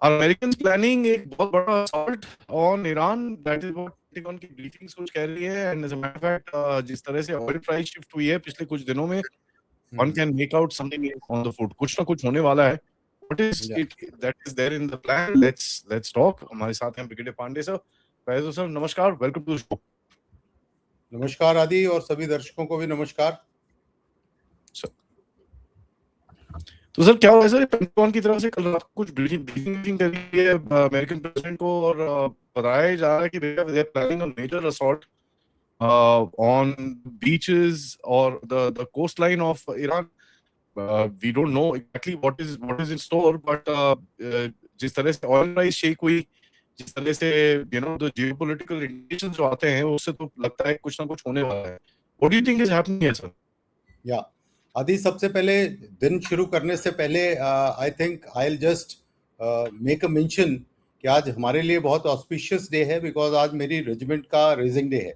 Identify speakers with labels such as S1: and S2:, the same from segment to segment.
S1: Are Americans planning एक बहुत बड़ा assault on Iran? That is what Pentagon की briefings कुछ कह रही है. And as a matter of fact, जिस तरह से oil price shift हुई है पिछले कुछ दिनों में, one can make out something on the foot. कुछ ना कुछ होने वाला है. What is
S2: Yeah.
S1: it that is there in the plan? Let's talk. हमारे साथ हैं brigadier Pandey sir. Faizal sir, नमस्कार. Welcome to the show.
S2: नमस्कार आदि और सभी दर्शकों को भी नमस्कार।
S1: तो सर क्या हुआ है सर, पेंटागन की तरफ से कल रात कुछ ब्रीफिंग करी है अमेरिकन प्रेसिडेंट को और बताया जा रहा है कि they are planning a major assault on beaches और the coastline of Iran. We don't know exactly what is in store, but जिस तरह से ऑयल प्राइस शेक हुई, जिस तरह से you know the geopolitical indications जो आते हैं, उससे तो लगता है कुछ ना कुछ होने वाला है. What do you think is happening here sir?
S2: या आदि, सबसे पहले दिन शुरू करने से पहले I think I will just make a mention कि आज हमारे लिए बहुत ऑस्पिशियस डे है, बिकॉज आज मेरी रेजिमेंट का रेजिंग डे है.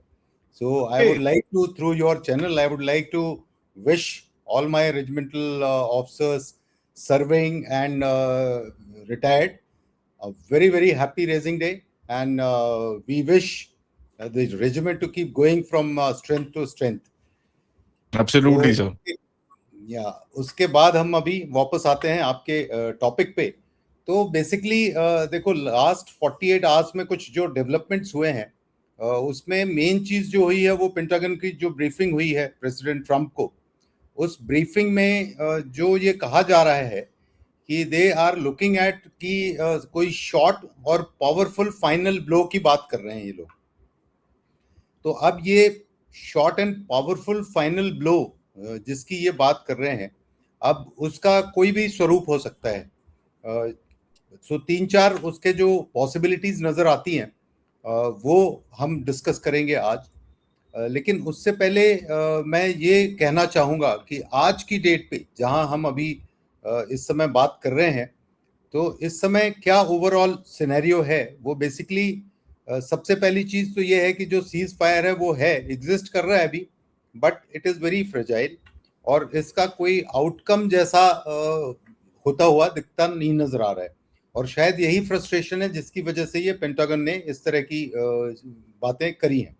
S2: So I would like to, through your channel, I would like to wish all my regimental officers serving and retired a very, very happy raising day, and we wish the regiment to keep going from strength to strength.
S1: Absolutely, sir.
S2: या उसके बाद हम अभी वापस आते हैं आपके topic पे. तो बेसिकली देखो, लास्ट 48 आवर्स में कुछ जो डेवलपमेंट्स हुए हैं, उसमें मेन चीज जो हुई है वो पेंटागन की जो ब्रीफिंग हुई है प्रेसिडेंट ट्रंप को. उस ब्रीफिंग में जो ये कहा जा रहा है कि दे आर लुकिंग एट कि कोई शॉर्ट और पावरफुल फाइनल ब्लो की बात कर रहे हैं ये लोग. तो अब ये short and powerful final blow जिसकी ये बात कर रहे हैं, अब उसका कोई भी स्वरूप हो सकता है. सो 3-4 उसके जो पॉसिबिलिटीज नजर आती हैं वो हम डिस्कस करेंगे आज. लेकिन उससे पहले मैं ये कहना चाहूँगा कि आज की डेट पे जहाँ हम अभी इस समय बात कर रहे हैं, तो इस समय क्या ओवरऑल सिनेरियो है, वो बेसिकली सबसे पहली चीज़ तो ये है कि जो सीज फायर है वो है, एग्जिस्ट कर रहा है अभी, but it is very fragile, और इसका कोई आउटकम जैसा होता हुआ दिखता नहीं नज़र आ रहा है. और शायद यही फ्रस्ट्रेशन है जिसकी वजह से ये पेंटागन ने इस तरह की बातें करी हैं.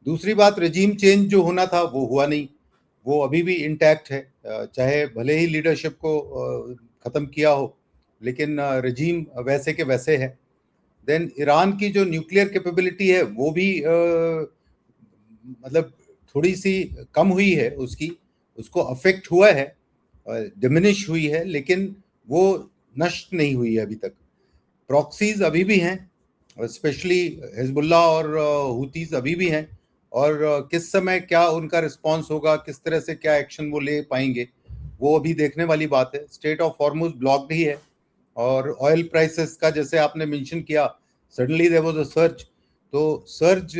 S2: दूसरी बात, रेजीम चेंज जो होना था वो हुआ नहीं, वो अभी भी इंटैक्ट है. चाहे भले ही लीडरशिप को ख़त्म किया हो, लेकिन रेजीम वैसे के वैसे है. देन ईरान की जो न्यूक्लियर कैपेबिलिटी है वो भी मतलब थोड़ी सी कम हुई है, उसको अफेक्ट हुआ है, डिमिनिश हुई है, लेकिन वो नष्ट नहीं हुई है अभी तक. प्रॉक्सीज अभी भी हैं, स्पेशली हिजबुल्लाह और हुतीज अभी भी हैं, और किस समय क्या उनका रिस्पांस होगा, किस तरह से क्या एक्शन वो ले पाएंगे, वो अभी देखने वाली बात है. स्ट्रेट ऑफ हॉर्मुज ब्लॉक्ड ही है, और ऑयल प्राइसेस का जैसे आपने मेंशन किया, suddenly there was a surge. तो सर्ज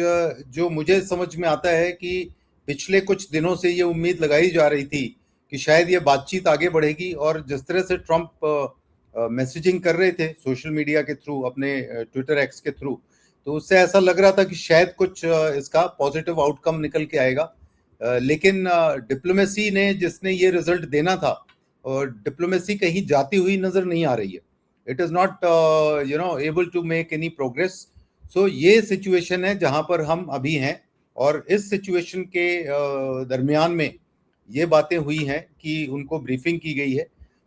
S2: जो मुझे समझ में आता है कि पिछले कुछ दिनों से ये उम्मीद लगाई जा रही थी कि शायद ये बातचीत आगे बढ़ेगी, और जिस तरह से ट्रंप मैसेजिंग कर रहे थे सोशल मीडिया के थ्रू, अपने ट्विटर एक्स के थ्रू, तो उससे ऐसा लग रहा था कि शायद कुछ इसका पॉजिटिव आउटकम निकल के आएगा. लेकिन डिप्लोमेसी ने, जिसने ये रिजल्ट देना था, और डिप्लोमेसी कहीं जाती हुई नजर नहीं आ रही है. It is not able to make any progress. So ये सिचुएशन है जहां पर हम अभी हैं, और इस सिचुएशन के दरमियान में ये बातें हुई हैं कि उनको ब्रीफिंग की गई है.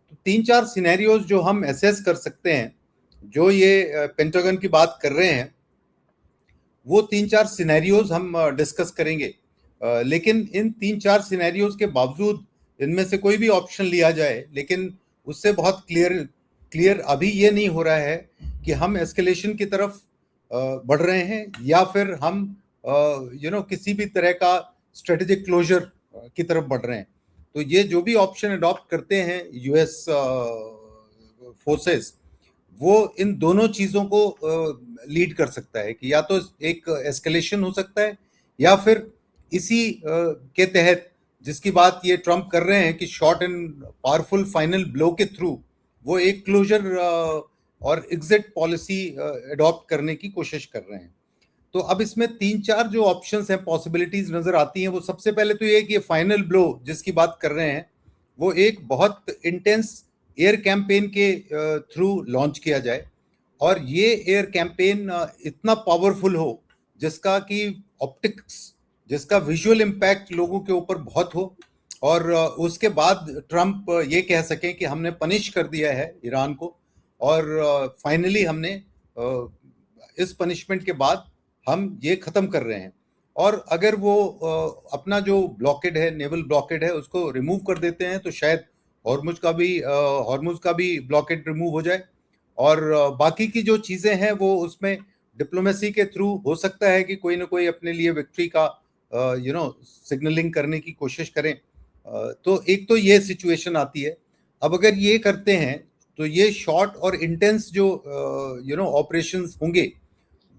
S2: तो 3-4 सिनेरियोज जो हम एसेस कर सकते हैं, जो ये पेंटागन की बात कर रहे हैं, वो 3-4 सिनेरियोज हम डिस्कस करेंगे. लेकिन इन 3-4 सिनेरियोज के बावजूद इनमें से कोई भी ऑप्शन लिया जाए, लेकिन उससे बहुत क्लियर अभी ये नहीं हो रहा है कि हम एस्केलेशन की तरफ बढ़ रहे हैं, या फिर हम किसी भी तरह का स्ट्रेटेजिक क्लोजर की तरफ बढ़ रहे हैं. तो ये जो भी ऑप्शन अडॉप्ट करते हैं यूएस फोर्सेस, वो इन दोनों चीज़ों को लीड कर सकता है कि या तो एक एस्केलेशन हो सकता है, या फिर इसी के तहत जिसकी बात ये ट्रंप कर रहे हैं कि short and powerful final blow के थ्रू वो एक क्लोजर और एग्जिट पॉलिसी अडॉप्ट करने की कोशिश कर रहे हैं. तो अब इसमें 3-4 जो ऑप्शंस हैं, पॉसिबिलिटीज नजर आती हैं. वो सबसे पहले तो ये कि फाइनल ब्लो जिसकी बात कर रहे हैं वो एक बहुत इंटेंस एयर कैंपेन के थ्रू लॉन्च किया जाए. और ये एयर कैंपेन इतना पावरफुल हो जिसका कि ऑप्टिक्स, जिसका विजुअल इम्पैक्ट लोगों के ऊपर बहुत हो, और उसके बाद ट्रम्प ये कह सके कि हमने पनिश कर दिया है ईरान को, और फाइनली हमने इस पनिशमेंट के बाद हम ये खत्म कर रहे हैं। और अगर वो अपना जो ब्लॉकेड है, नेवल ब्लॉकेड है, उसको रिमूव कर देते हैं तो शायद हॉर्मुज का भी ब्लॉकेड रिमूव हो जाए, और बाकी की जो चीजें हैं वो उसमें डिप्लोमेसी के थ्रू हो सकता है कि कोई ना कोई अपने लिए विक्ट्री का सिग्नलिंग करने की कोशिश करें। तो एक तो ये सिचुएशन आती है। अब अगर ये करते हैं तो ये शॉर्ट और इंटेंस जो ऑपरेशंस होंगे,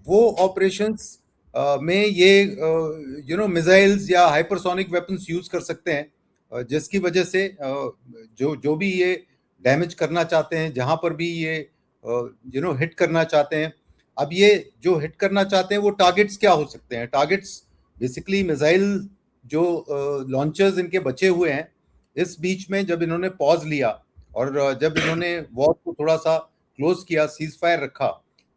S2: वो ऑपरेशंस में ये मिसाइल्स या हाइपरसोनिक वेपन्स यूज कर सकते हैं, जिसकी वजह से जो भी ये डैमेज करना चाहते हैं, जहां पर भी ये हिट करना चाहते हैं। अब ये जो हिट करना चाहते हैं वो टारगेट्स क्या हो सकते हैं? टारगेट्स बेसिकली मिसाइल जो लॉन्चर्स इनके बचे हुए हैं। इस बीच में जब इन्होंने पॉज लिया और जब इन्होंने वॉर को थोड़ा सा क्लोज किया, सीज फायर रखा,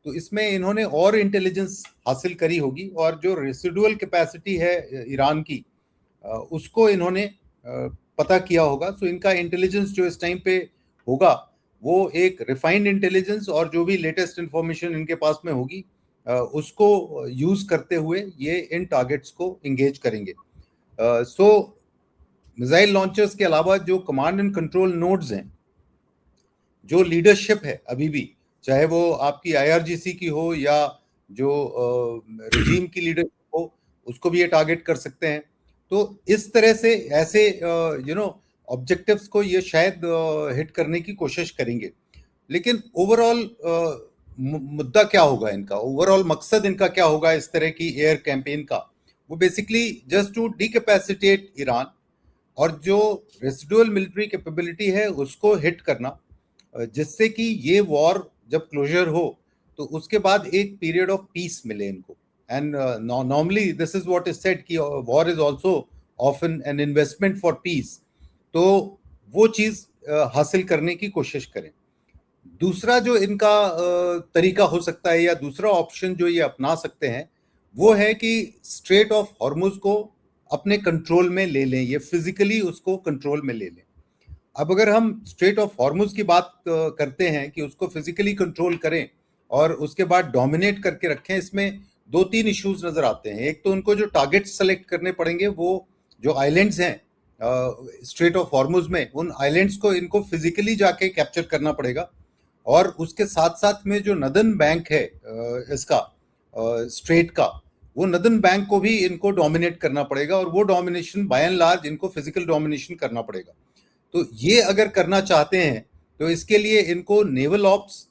S2: तो इसमें इन्होंने और इंटेलिजेंस हासिल करी होगी, और जो रेसिडुअल कैपेसिटी है ईरान की, उसको इन्होंने पता किया होगा। सो इनका इंटेलिजेंस जो इस टाइम पे होगा वो एक रिफाइंड इंटेलिजेंस, और जो भी लेटेस्ट इंफॉर्मेशन इनके पास में होगी उसको यूज करते हुए ये इन टारगेट्स को इंगेज करेंगे। सो मिसाइल लॉन्चर्स के अलावा जो कमांड एंड कंट्रोल नोड्स हैं, जो लीडरशिप है अभी भी, चाहे वो आपकी आईआरजीसी की हो या जो रिजीम की लीडरशिप हो, उसको भी ये टारगेट कर सकते हैं। तो इस तरह से ऐसे ऑब्जेक्टिव्स को ये शायद हिट करने की कोशिश करेंगे। लेकिन ओवरऑल मुद्दा क्या होगा इनका, ओवरऑल मकसद इनका क्या होगा इस तरह की एयर कैंपेन का? वो बेसिकली जस्ट टू डिकैपेसिटेट ईरान, और जो रेसिडुअल मिलिट्री कैपेबिलिटी है उसको हिट करना, जिससे कि ये वॉर जब क्लोजर हो तो उसके बाद एक पीरियड ऑफ पीस मिले इनको। And normally this is what is said कि war is also often an investment for peace. तो वो चीज हासिल करने की कोशिश करें। दूसरा जो इनका तरीका हो सकता है, या दूसरा ऑप्शन जो ये अपना सकते हैं, वो है कि स्ट्रेट ऑफ हॉर्मुज को अपने कंट्रोल में ले लें, ये फिजिकली उसको कंट्रोल में ले लें। अब अगर हम स्ट्रेट ऑफ हॉर्मुज की बात करते हैं कि उसको फिजिकली कंट्रोल करें और उसके बाद डोमिनेट करके रखें, इसमें दो तीन इश्यूज नजर आते हैं। एक तो उनको जो टारगेट सेलेक्ट करने पड़ेंगे, वो जो आइलैंड्स हैं स्ट्रेट ऑफ हॉर्मुज में, उन आइलैंड्स को इनको फिजिकली जाके कैप्चर करना पड़ेगा। और उसके साथ साथ में जो नदन बैंक है इसका स्ट्रेट का, वो नदन बैंक को भी इनको डोमिनेट करना पड़ेगा, और वो डोमिनेशन बाय एंड लार्ज इनको फिजिकल डोमिनेशन करना पड़ेगा। तो ये अगर करना चाहते हैं तो इसके लिए इनको नेवल ऑप्स,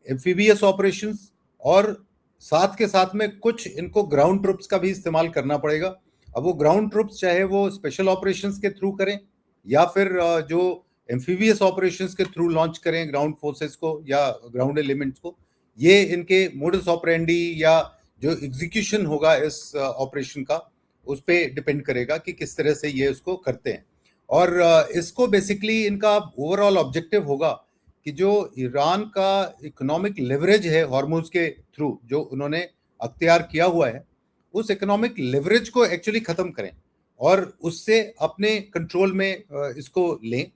S2: एम्फीबियस ऑपरेशंस, और साथ के साथ में कुछ इनको ग्राउंड ट्रुप्स का भी इस्तेमाल करना पड़ेगा। अब वो ग्राउंड ट्रुप्स चाहे वो स्पेशल ऑपरेशंस के थ्रू करें या फिर जो एम्फीबियस ऑपरेशंस के थ्रू लॉन्च करें ग्राउंड फोर्सेस को या ग्राउंड एलिमेंट्स को, ये इनके मोडस ऑपरेंडी या जो एग्जीक्यूशन होगा इस ऑपरेशन का, उस पर डिपेंड करेगा कि किस तरह से ये उसको करते हैं। और इसको बेसिकली इनका ओवरऑल ऑब्जेक्टिव होगा कि जो ईरान का इकोनॉमिक लेवरेज है हॉर्मुज के थ्रू जो उन्होंने अख्तियार किया हुआ है, उस इकोनॉमिक लेवरेज को एक्चुअली खत्म करें और उससे अपने कंट्रोल में इसको लें।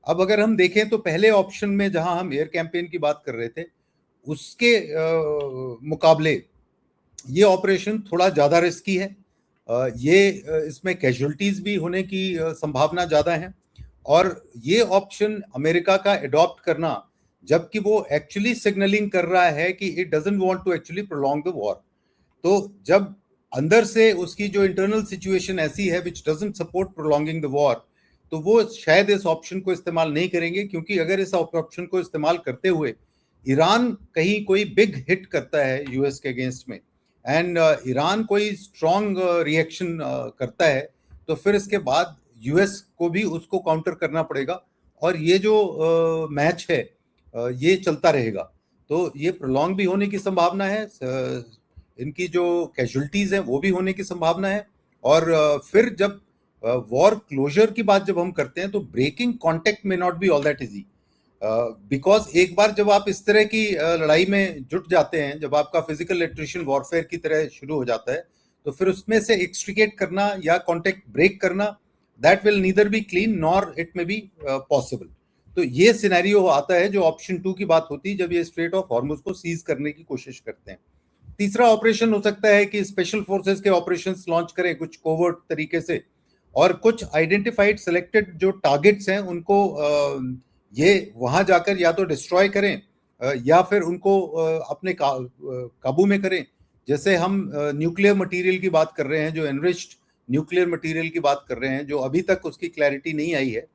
S2: अब अगर हम देखें तो पहले ऑप्शन में जहां हम एयर कैंपेन की बात कर रहे थे, उसके मुकाबले ये ऑपरेशन थोड़ा ज्यादा रिस्की है। इसमें कैजुअलिटीज भी होने की संभावना ज्यादा है, और ये ऑप्शन अमेरिका का एडॉप्ट करना, जबकि वो एक्चुअली सिग्नलिंग कर रहा है कि it doesn't want to actually prolong the war. तो जब अंदर से उसकी जो इंटरनल सिचुएशन ऐसी है विच doesn't support prolonging the war, तो वो शायद इस ऑप्शन को इस्तेमाल नहीं करेंगे, क्योंकि अगर इस ऑप्शन को इस्तेमाल करते हुए ईरान कहीं कोई बिग हिट करता है यूएस के अगेंस्ट में, एंड ईरान कोई स्ट्रॉन्ग रिएक्शन करता है, तो फिर इसके बाद यूएस को भी उसको काउंटर करना पड़ेगा, और ये जो मैच है ये चलता रहेगा। तो ये प्रोलॉन्ग भी होने की संभावना है, इनकी जो कैजुअलिटीज हैं वो भी होने की संभावना है। और फिर जब वॉर क्लोजर की बात जब हम करते हैं तो ब्रेकिंग कॉन्टेक्ट में not be all that easy. Because एक बार जब आप इस तरह की लड़ाई में जुट जाते हैं, जब आपका फिजिकल एट्रिशन वॉरफेयर की तरह शुरू हो जाता है, तो फिर उसमें से एक्सट्रिकेट करना या कॉन्टेक्ट ब्रेक करना, that will neither be clean nor it में बी पॉसिबल। तो ये सिनेरियो आता है जो ऑप्शन 2 की बात होती है, जब ये स्ट्रेट ऑफ हॉर्मुज को सीज करने की कोशिश करते हैं। तीसरा ऑपरेशन हो सकता है कि स्पेशल फोर्सेस के ऑपरेशंस लॉन्च करें कुछ कोवर्ट तरीके से, और कुछ आइडेंटिफाइड सिलेक्टेड जो टारगेट्स हैं उनको ये वहां जाकर या तो डिस्ट्रॉय करें या फिर उनको अपने काबू में करें। जैसे हम न्यूक्लियर मटेरियल की बात कर रहे हैं, जो एनरिच्ड न्यूक्लियर मटेरियल की बात कर रहे हैं, जो अभी तक उसकी क्लैरिटी नहीं आई है।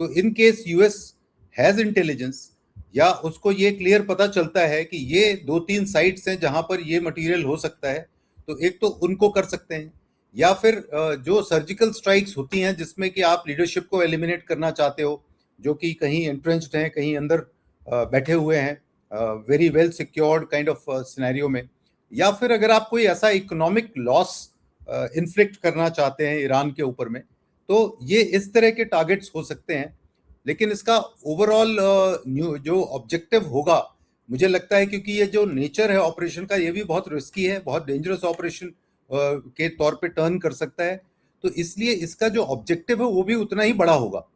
S2: तो in case US has intelligence या उसको ये क्लियर पता चलता है कि ये 2-3 साइट्स हैं जहां पर ये मटेरियल हो सकता है, तो एक तो उनको कर सकते हैं, या फिर जो सर्जिकल स्ट्राइक्स होती हैं जिसमें कि आप लीडरशिप को एलिमिनेट करना चाहते हो, जो कि कहीं एंट्रेंच्ड हैं, कहीं अंदर बैठे हुए हैं, very well secured kind of scenario में, या फिर अगर आप कोई ऐसा इकोनॉमिक लॉस इन्फ्लिक्ट करना चाहते हैं ईरान के ऊपर में, तो ये इस तरह के टारगेट्स हो सकते हैं। लेकिन इसका ओवरऑल जो ऑब्जेक्टिव होगा, मुझे लगता है क्योंकि ये जो नेचर है ऑपरेशन का, ये भी बहुत रिस्की है, बहुत डेंजरस ऑपरेशन के तौर पे टर्न कर सकता है, तो इसलिए इसका जो ऑब्जेक्टिव है वो भी उतना ही बड़ा होगा।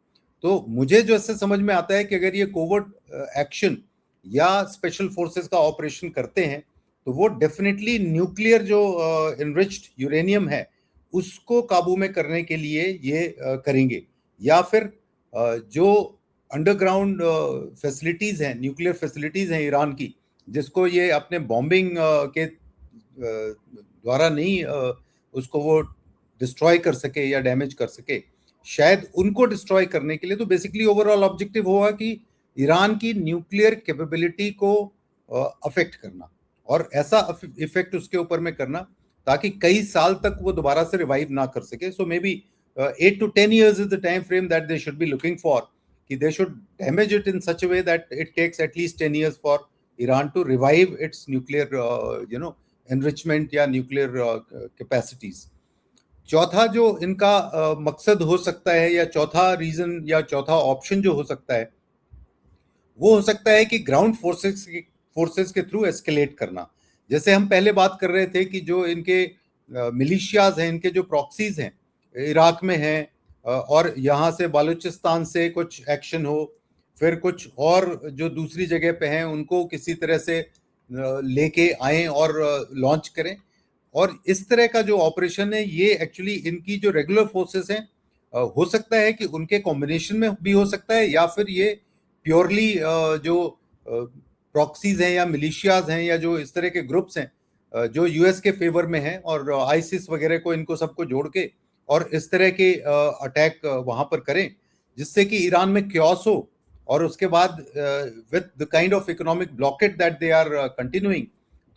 S2: तो मुझे जो इससे समझ में आता है कि अगर ये कोवर्ट एक्शन या स्पेशल फोर्सेस का ऑपरेशन करते हैं, तो वो डेफिनेटली न्यूक्लियर जो एनरिच्ड यूरेनियम है उसको काबू में करने के लिए ये करेंगे, या फिर जो अंडरग्राउंड फैसिलिटीज हैं, न्यूक्लियर फैसिलिटीज हैं ईरान की, जिसको ये अपने बॉम्बिंग के द्वारा नहीं उसको वो डिस्ट्रॉय कर सके या डैमेज कर सके, शायद उनको डिस्ट्रॉय करने के लिए। तो बेसिकली ओवरऑल ऑब्जेक्टिव होगा कि ईरान की न्यूक्लियर कैपेबिलिटी को अफेक्ट करना, और ऐसा इफेक्ट उसके ऊपर में करना ताकि कई साल तक वो दोबारा से रिवाइव ना कर सके। सो may be 8 to 10 years is the time frame that they should be looking for, कि they should damage it in such a way that it takes at least 10 years for Iran to revive its nuclear enrichment या nuclear capacities। चौथा जो इनका मकसद हो सकता है, या चौथा रीजन या चौथा ऑप्शन जो हो सकता है, वो हो सकता है कि ग्राउंड फोर्सेस के थ्रू एस्केलेट करना। जैसे हम पहले बात कर रहे थे कि जो इनके मिलिशियाज हैं, इनके जो प्रॉक्सीज हैं इराक में हैं, और यहाँ से बालूचिस्तान से कुछ एक्शन हो, फिर कुछ और जो दूसरी जगह पे हैं उनको किसी तरह से लेके आए और लॉन्च करें, और इस तरह का जो ऑपरेशन है ये एक्चुअली इनकी जो रेगुलर फोर्सेस हैं हो सकता है कि उनके कॉम्बिनेशन में भी हो सकता है, या फिर ये प्योरली जो प्रॉक्सीज हैं या मिलिशियाज हैं या जो इस तरह के ग्रुप्स हैं जो यूएस के फेवर में हैं, और आईसिस वगैरह को, इनको सबको जोड़ के और इस तरह के अटैक वहां पर करें, जिससे कि ईरान में क्योस हो, और उसके बाद with the kind of economic blockade that they are continuing,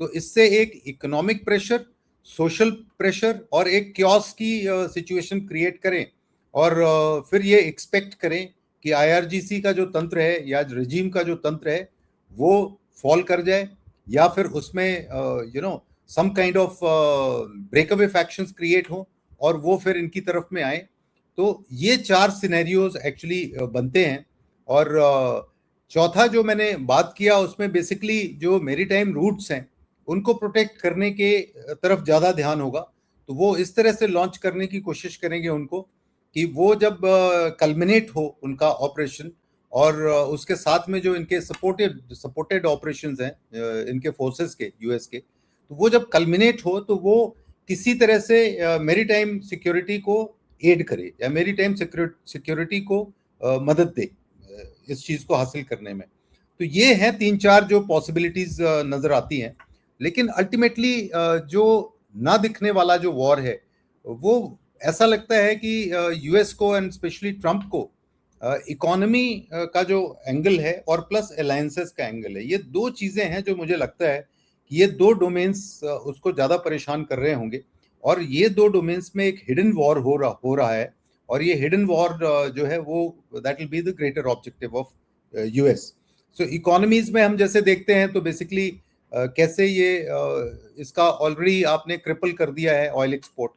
S2: तो इससे एक इकोनॉमिक प्रेशर, सोशल प्रेशर और एक क्योस की सिचुएशन क्रिएट करें, और फिर ये एक्सपेक्ट करें कि आईआरजीसी का जो तंत्र है या रेजिम का जो तंत्र है वो फॉल कर जाए, या फिर उसमें some kind of breakaway factions create हो और वो फिर इनकी तरफ में आए। तो ये 4 सिनेरियोज एक्चुअली बनते हैं। और चौथा जो मैंने बात किया उसमें बेसिकली जो मेरीटाइम रूट्स हैं उनको प्रोटेक्ट करने के तरफ ज़्यादा ध्यान होगा, तो वो इस तरह से लॉन्च करने की कोशिश करेंगे उनको कि वो जब कल्मिनेट हो उनका ऑपरेशन, और उसके साथ में जो इनके सपोर्टेड ऑपरेशंस हैं इनके फोर्सेस के, यूएस के, तो वो जब कल्मिनेट हो तो वो किसी तरह से मेरीटाइम सिक्योरिटी को एड करे या मेरीटाइम सिक्योरिटी को मदद दे इस चीज को हासिल करने में। तो ये हैं 3-4 जो पॉसिबिलिटीज नजर आती हैं। लेकिन अल्टीमेटली जो ना दिखने वाला जो वॉर है, वो ऐसा लगता है कि यूएस को एंड स्पेशली ट्रंप को इकोनॉमी का जो एंगल है और प्लस अलायंसेस का एंगल है, ये 2 चीजें हैं जो मुझे लगता है कि ये 2 डोमेन्स उसको ज्यादा परेशान कर रहे होंगे, और ये 2 डोमेन्स में एक हिडन वॉर हो रहा है, और ये हिडन वॉर जो है वो that will be the greater objective of US. So economies में हम जैसे देखते हैं तो बेसिकली कैसे ये इसका ऑलरेडी आपने क्रिपल कर दिया है ऑयल एक्सपोर्ट।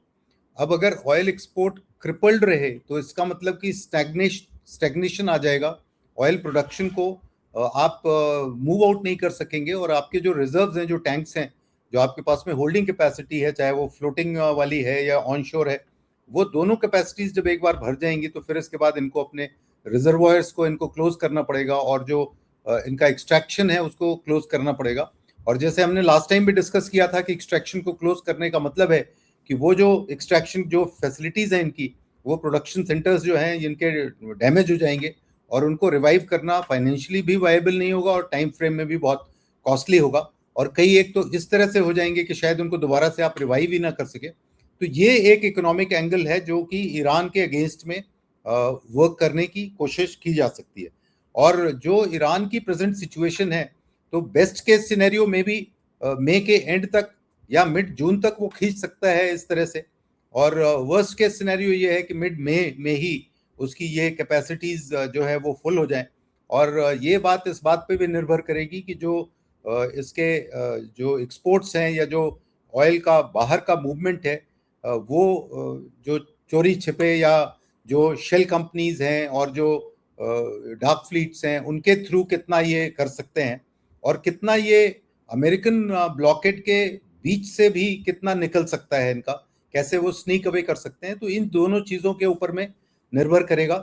S2: अब अगर ऑयल एक्सपोर्ट क्रिपल्ड रहे तो इसका मतलब कि स्टैग्नेशन आ जाएगा ऑयल प्रोडक्शन को आप मूव आउट नहीं कर सकेंगे, और आपके जो रिजर्व्स हैं, जो टैंक्स हैं, जो आपके पास में होल्डिंग कैपेसिटी है, चाहे वो फ्लोटिंग वाली है या ऑनशोर है, वो दोनों कैपेसिटीज जब एक बार भर जाएंगी तो फिर इसके बाद इनको अपने रिजर्वॉयर्स को इनको क्लोज करना पड़ेगा, और जो इनका एक्सट्रैक्शन है उसको क्लोज करना पड़ेगा। और जैसे हमने लास्ट टाइम भी डिस्कस किया था कि एक्सट्रैक्शन को क्लोज करने का मतलब है कि वो जो एक्सट्रैक्शन जो फैसिलिटीज हैं इनकी, वो प्रोडक्शन सेंटर्स जो हैं इनके डैमेज हो जाएंगे, और उनको रिवाइव करना फाइनेंशियली भी वायबल नहीं होगा और टाइम फ्रेम में भी बहुत कॉस्टली होगा, और कई एक तो इस तरह से हो जाएंगे कि शायद उनको दोबारा से आप रिवाइव ही ना कर सके। तो ये एक इकोनॉमिक एंगल है जो कि ईरान के अगेंस्ट में वर्क करने की कोशिश की जा सकती है। और जो ईरान की प्रेजेंट सिचुएशन है, तो बेस्ट केस सिनेरियो में भी मई के एंड तक या मिड जून तक वो खींच सकता है इस तरह से, और वर्स्ट केस सिनेरियो ये है कि मिड मई में ही उसकी ये कैपेसिटीज जो है वो फुल हो जाए। और ये बात इस बात पे भी निर्भर करेगी कि जो इसके जो एक्सपोर्ट्स हैं या जो ऑयल का बाहर का मूवमेंट है, वो जो चोरी छिपे या जो शेल कंपनीज हैं और जो डार्क फ्लीट्स हैं उनके थ्रू कितना ये कर सकते हैं, और कितना ये अमेरिकन ब्लॉकेड के बीच से भी कितना निकल सकता है इनका, कैसे वो स्नीक अवे कर सकते हैं। तो इन दोनों चीज़ों के ऊपर में निर्भर करेगा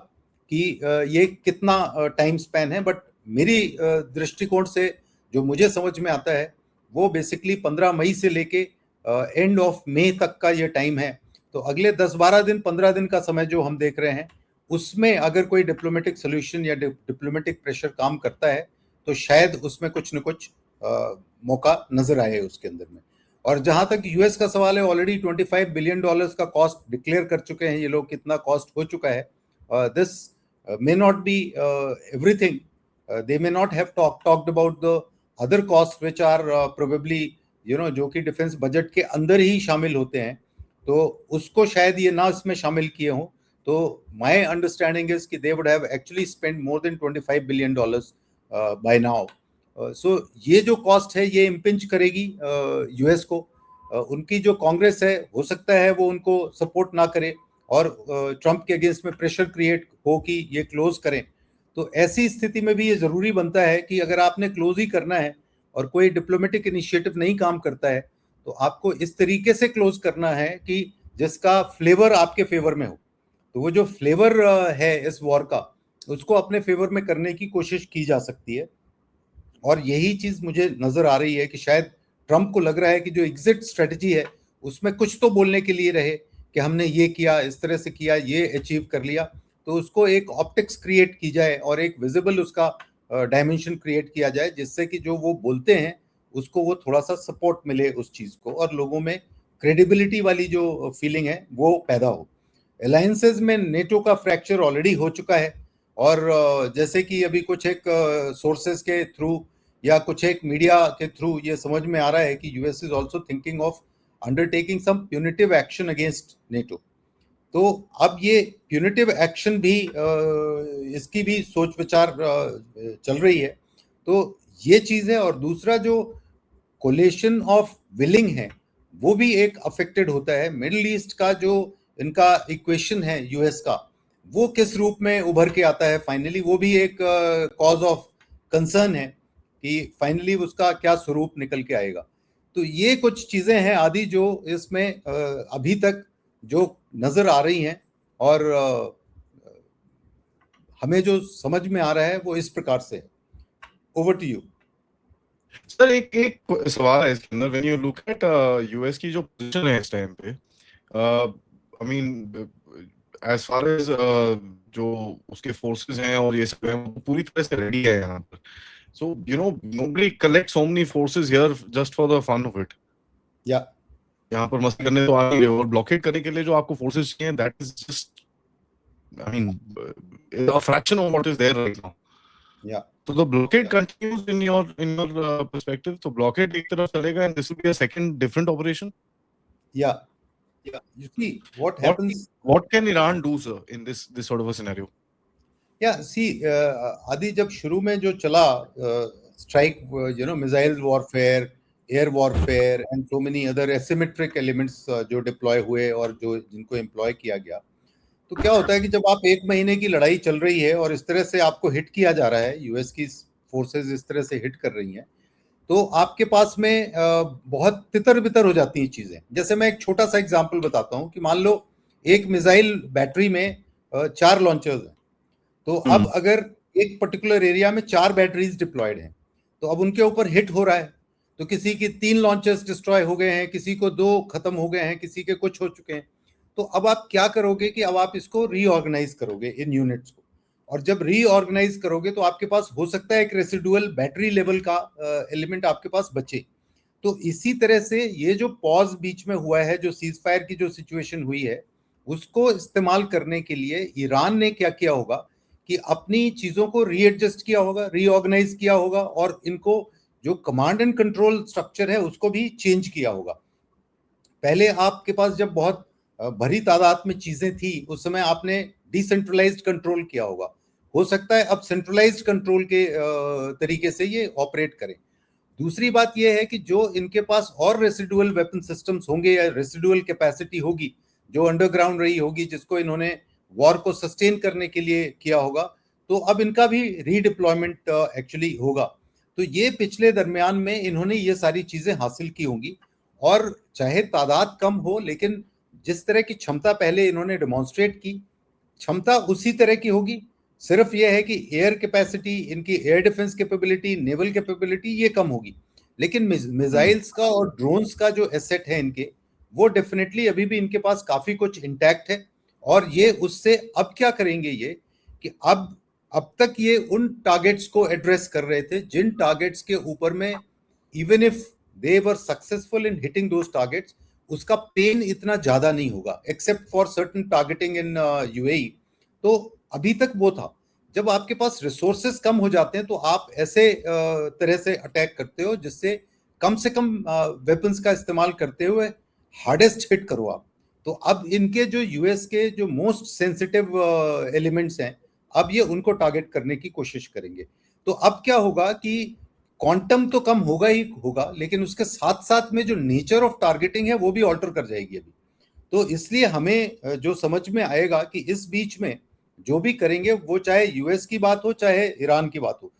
S2: कि ये कितना टाइम स्पैन है। बट मेरी दृष्टिकोण से जो मुझे समझ में आता है वो बेसिकली 15 मई से लेके एंड ऑफ मई तक का ये टाइम है। तो अगले 10-12 दिन 15 दिन का समय जो हम देख रहे हैं, उसमें अगर कोई डिप्लोमेटिक सोल्यूशन या डिप्लोमेटिक प्रेशर काम करता है तो शायद उसमें कुछ न कुछ मौका नजर आए उसके अंदर में। और जहां तक यूएस का सवाल है, ऑलरेडी $25 बिलियन का कॉस्ट डिक्लेयर कर चुके हैं ये लोग, कितना कॉस्ट हो चुका है। This may not be everything, they may not have talked about the other cost which are probably जो कि डिफेंस बजट के अंदर ही शामिल होते हैं, तो उसको शायद ये ना इसमें शामिल किए हों। तो माय अंडरस्टैंडिंग इज कि they would have actually spend more than $25 billion by now. So ये जो कॉस्ट है ये इम्पिंच करेगी यूएस को। उनकी जो कांग्रेस है हो सकता है वो उनको सपोर्ट ना करे और ट्रंप के अगेंस्ट में प्रेशर क्रिएट हो कि ये क्लोज करें। तो ऐसी स्थिति में भी ये जरूरी बनता है कि अगर आपने क्लोज ही करना है और कोई डिप्लोमेटिक इनिशिएटिव नहीं काम करता है, तो आपको इस तरीके से क्लोज करना है कि जिसका फ्लेवर आपके फेवर में हो। तो वो जो फ्लेवर है इस वॉर का, उसको अपने फेवर में करने की कोशिश की जा सकती है। और यही चीज मुझे नजर आ रही है कि शायद ट्रंप को लग रहा है कि जो एग्जिट स्ट्रेटजी है उसमें कुछ तो बोलने के लिए रहे कि हमने ये किया, इस तरह से किया, ये अचीव कर लिया, तो उसको एक ऑप्टिक्स क्रिएट की जाए और एक विजिबल उसका डायमेंशन क्रिएट किया जाए, जिससे कि जो वो बोलते हैं उसको वो थोड़ा सा सपोर्ट मिले उस चीज को, और लोगों में क्रेडिबिलिटी वाली जो फीलिंग है वो पैदा हो। अलायंसेज में नेटो का फ्रैक्चर ऑलरेडी हो चुका है, और जैसे कि अभी कुछ एक सोर्सेज के थ्रू या कुछ एक मीडिया के थ्रू ये समझ में आ रहा है कि US is also thinking of undertaking some punitive action against NATO. तो अब ये प्यूनिटिव एक्शन भी इसकी भी सोच विचार चल रही है। तो ये चीज है। और दूसरा जो कोलेशन ऑफ विलिंग है वो भी एक अफेक्टेड होता है। मिडिल ईस्ट का जो इनका इक्वेशन है यूएस का, वो किस रूप में उभर के आता है फाइनली, वो भी एक कॉज ऑफ कंसर्न है कि फाइनली उसका क्या स्वरूप निकल के आएगा। तो ये कुछ चीजें हैं आदि जो इसमें अभी तक जो नजर आ रही हैं, और हमें जो समझ में आ रहा है वो इस प्रकार से है। Over to you
S1: sir. एक एक सवाल है इसके अंदर, when you look at US की जो पोजीशन है इस टाइम पे, I mean as far as जो उसके फोर्सेस हैं और ये सब है, वो पूरी तरह से रेडी है यहाँ पर। So nobody collect so many forces here just for the fun of it.
S2: या
S1: यहाँ पर मस्ती करने तो आ रही है, और ब्लॉकेट करने के लिए जो आपको फोर्सेस चाहिए, that is just I mean a fraction of what is there right now.
S2: या
S1: तो the blockade continues in your perspective, तो blockade एक तरफ चलेगा and this will be a second different operation.
S2: Yeah. You see what happens.
S1: What can Iran do, sir, in this sort of a scenario?
S2: Yeah, see, आदि जब शुरू में जो चला strike, missile warfare, air warfare and so many other asymmetric elements जो deploy हुए और जो जिनको employ किया गया, तो क्या होता है कि जब आप एक महीने की लड़ाई चल रही है और इस तरह से आपको हिट किया जा रहा है यूएस की फोर्सेस इस तरह से हिट कर रही हैं, तो आपके पास में बहुत तितर बितर हो जाती हैं चीजें। जैसे मैं एक छोटा सा एग्जांपल बताता हूं कि मान लो एक मिसाइल बैटरी में 4 लॉन्चर्स हैं, तो अब अगर एक पर्टिकुलर एरिया में 4 बैटरीज डिप्लॉयड हैं, तो अब उनके ऊपर हिट हो रहा है, तो किसी की 3 लॉन्चर्स डिस्ट्रॉय हो गए हैं, किसी को 2 खत्म हो गए हैं, किसी के कुछ हो चुके हैं। तो अब आप क्या करोगे कि अब आप इसको रीऑर्गेनाइज करोगे इन यूनिट्स को, और जब रीऑर्गेनाइज करोगे तो आपके पास हो सकता है एक रेसिडुअल बैटरी लेवल का एलिमेंट आपके पास बचे। तो इसी तरह से ये जो पॉज बीच में हुआ है, जो सीज फायर की जो सिचुएशन हुई है, उसको इस्तेमाल करने के लिए ईरान ने क्या किया होगा कि अपनी चीजों को रीएडजस्ट किया होगा, रीऑर्गेनाइज किया होगा, और इनको जो कमांड एंड कंट्रोल स्ट्रक्चर है उसको भी चेंज किया होगा। पहले आपके पास जब बहुत भरी तादाद में चीजें थी, उस समय आपने डिसेंट्रलाइज्ड कंट्रोल किया होगा। हो सकता है अब सेंट्रलाइज्ड कंट्रोल के तरीके से ये ऑपरेट करें। दूसरी बात यह है कि जो इनके पास और रेसिडुअल वेपन सिस्टम्स होंगे या रेसिडुअल कैपेसिटी होगी जो अंडरग्राउंड रही होगी, जिसको इन्होंने वॉर को सस्टेन करने के लिए किया होगा, तो अब इनका भी रीडिप्लॉयमेंट एक्चुअली होगा। तो ये पिछले दरमियान में इन्होंने ये सारी चीजें हासिल की होंगी, और चाहे तादाद कम हो, लेकिन जिस तरह की क्षमता पहले इन्होंने डेमोन्स्ट्रेट की, क्षमता उसी तरह की होगी। सिर्फ ये है कि एयर कैपेसिटी, इनकी air defence capability, naval capability ये कम होगी, लेकिन मिसाइल्स का और ड्रोन्स का जो एसेट है इनके, वो डेफिनेटली अभी भी इनके पास काफी कुछ इंटैक्ट है। और ये उससे अब क्या करेंगे ये कि अब तक ये उन टारगेट्स को एड्रेस कर रहे थे जिन टारगेट्स के ऊपर में even if they were successful in hitting those targets, उसका पेन इतना ज्यादा नहीं होगा, except for certain targeting in UAE. तो अभी तक वो था। जब आपके पास रिसोर्सेस कम हो जाते हैं तो आप ऐसे तरह से अटैक करते हो जिससे कम से कम वेपन्स का इस्तेमाल करते हुए हार्डेस्ट हिट करो आप। तो अब इनके जो यूएस के जो मोस्ट सेंसिटिव एलिमेंट्स हैं, अब ये उनको टारगेट करने की कोशिश करेंगे। तो अब क्या होगा कि क्वांटम तो कम होगा ही होगा, लेकिन उसके साथ साथ में जो नेचर ऑफ टारगेटिंग है वो भी ऑल्टर कर जाएगी अभी। तो इसलिए हमें जो समझ में आएगा कि इस बीच में जो भी करेंगे, वो चाहे यूएस की बात हो चाहे ईरान की बात हो,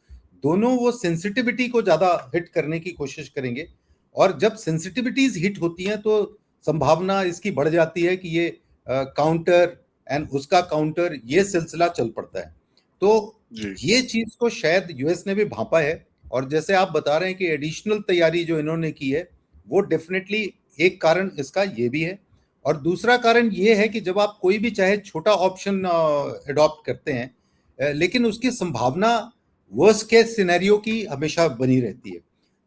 S2: दोनों वो सेंसिटिविटी को ज्यादा हिट करने की कोशिश करेंगे। और जब सेंसिटिविटीज हिट होती हैं तो संभावना इसकी बढ़ जाती है कि ये काउंटर एंड उसका काउंटर, ये सिलसिला चल पड़ता है। तो ये चीज को शायद यूएस ने भी भांपा है, और जैसे आप बता रहे हैं कि एडिशनल तैयारी जो इन्होंने की है, वो डेफिनेटली एक कारण इसका ये भी है। और दूसरा कारण ये है कि जब आप कोई भी चाहे छोटा ऑप्शन अडॉप्ट करते हैं, लेकिन उसकी संभावना वर्स्ट केस सिनेरियो की हमेशा बनी रहती है।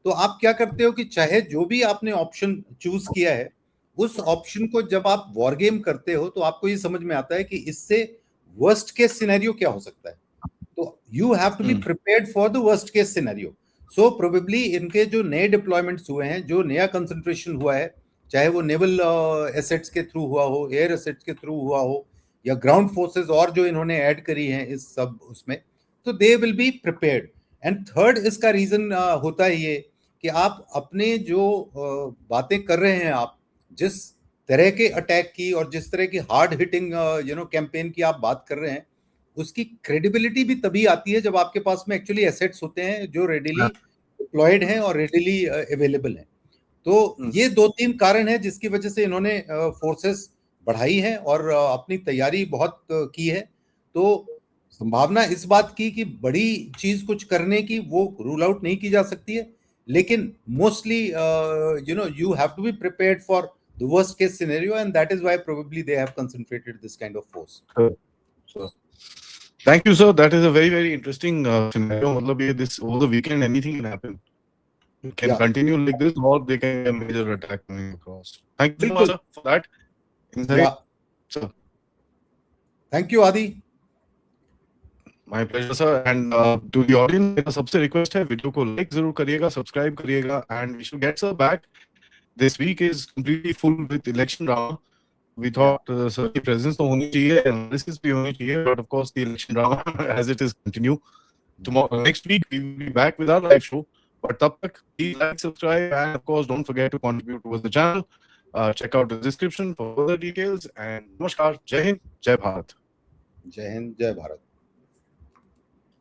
S2: तो आप क्या करते हो कि चाहे जो भी आपने ऑप्शन चूज किया है, उस ऑप्शन को जब आप वॉर गेम करते हो तो आपको ये समझ में आता है कि इससे वर्स्ट केस सिनेरियो क्या हो सकता है। तो you have to be prepared for the worst case scenario. So probably इनके जो नए डिप्लॉयमेंट्स हुए हैं, जो नया कंसंट्रेशन हुआ है, चाहे वो नेवल एसेट्स के थ्रू हुआ हो, एयर एसेट्स के थ्रू हुआ हो, या ग्राउंड फोर्सेस और जो इन्होंने ऐड करी हैं इस सब उसमें, तो they will be prepared. And third इसका रीजन होता है ये कि आप अपने जो बातें कर रहे हैं, आप जिस तरह के अटैक की और जिस तरह की हार्ड हिटिंग कैंपेन की आप बात कर रहे हैं, उसकी क्रेडिबिलिटी भी तभी आती है जब आपके पास में एक्चुअली एसेट्स होते हैं जो रेडिली डिप्लॉयड हैं और रेडिली अवेलेबल हैं। तो ये 2-3 कारण है जिसकी वजह से इन्होंने फोर्सेस बढ़ाई है और अपनी तैयारी बहुत की है। तो संभावना इस बात की कि बड़ी चीज कुछ करने की वो रूल आउट नहीं की जा सकती है, लेकिन mostly you have to be prepared for the worst case scenario, and that is why probably they have concentrated this kind of force.
S1: So, thank you, sir. That is a very, very interesting scenario. मतलब ये this over the weekend anything can happen. It can continue like this, or they can a major attack coming across. Thank you, sir, for that insight.
S2: Yeah.
S1: Sir.
S2: Thank you, Adi.
S1: My pleasure, sir. And to the audience, मेरा सबसे request है video को like जरूर करिएगा, subscribe करिएगा, and we should get sir back. This week is completely full with election drama. We thought sir की presence तो होनी चाहिए, analysis भी होनी चाहिए, but of course the election drama as it is continue. Tomorrow, next week we will be back with our live show. But तब तक please like, subscribe, and of course don't forget to contribute towards the channel. Check out the description for further details. And namaskar, Jai Hind, Jai Bharat.
S2: Jai Hind, Jai Bharat.